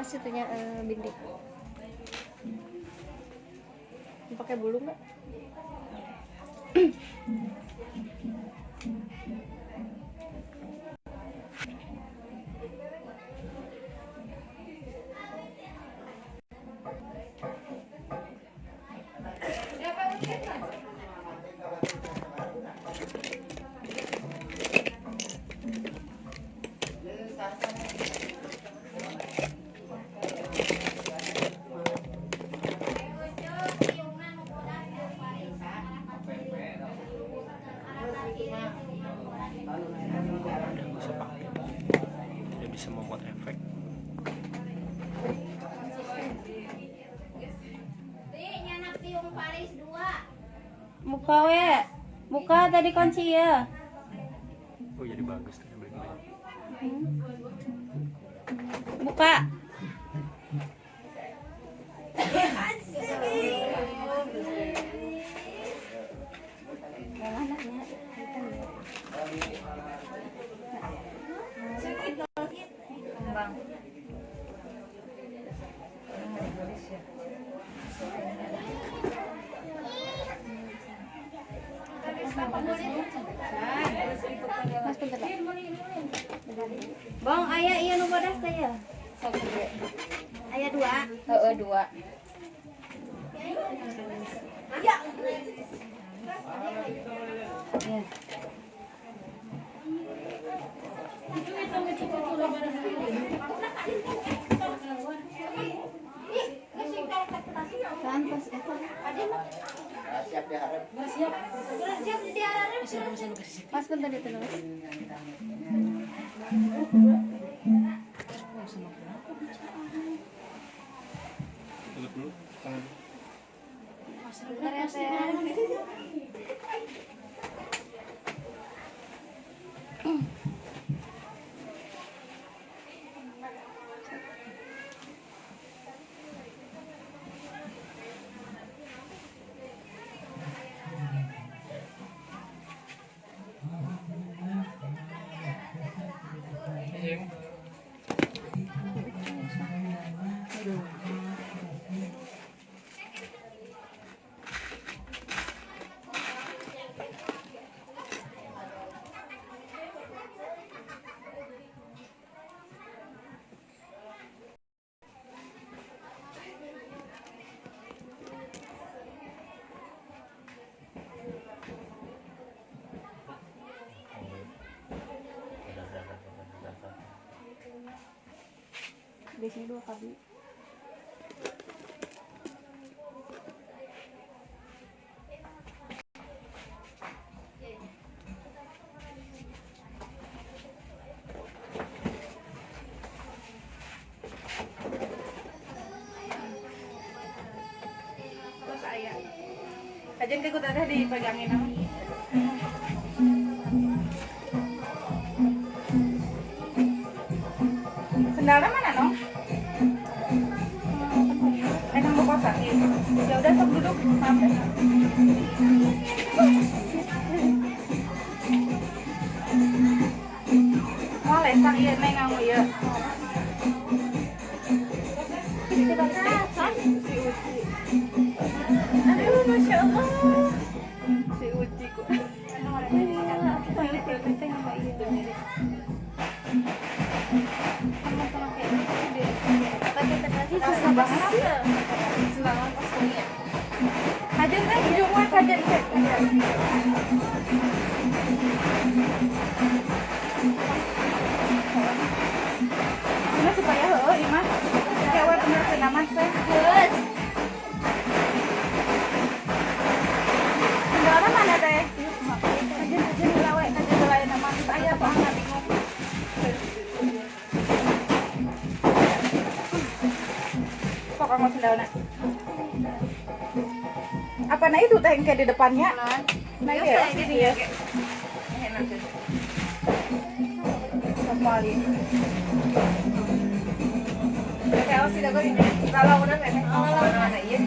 situnya bintik. Pakai bulu nggak? Tidak bisa membuat efek. Buka we, buka tadi kunci ya. Oh jadi bagus tuh balik-balik. Buka. Mas bentar, Pak. Bang, ayah iya nu bodas teh ya? Ayah 2. Heeh, 2. Ya. Ya. Kan pas eta. Siap diharap. Siap. Siap diharap. Mas bentar itu, Mas. Tutup dulu tangan. Bentar ya, Teh. Biasanya 2 kali. Terus ayah. Kajian ke tadi dipegangin apa? Sendalnya mana no? Enak mau kosak ya? Ya udah sok duduk, maaf ya. Mau lesang iya neng ngamu ya. Aduh, masya Allah. Si Uci kok. Kajian teh hijau mah kajian teh. Ini supaya heueuh imah. Kayak bener senaman teh. Geus. Sendalna mana teh? Kajian lawe, kajian lain nama aya apa nggak bingung. Kok kamu sendalna? Apa nah itu teh yang kayak di depannya? Nah ya, sini ya. Enak tuh. Kembali. Kayak sih dah ini. Kalau udah nenek, kalau udah ada iya.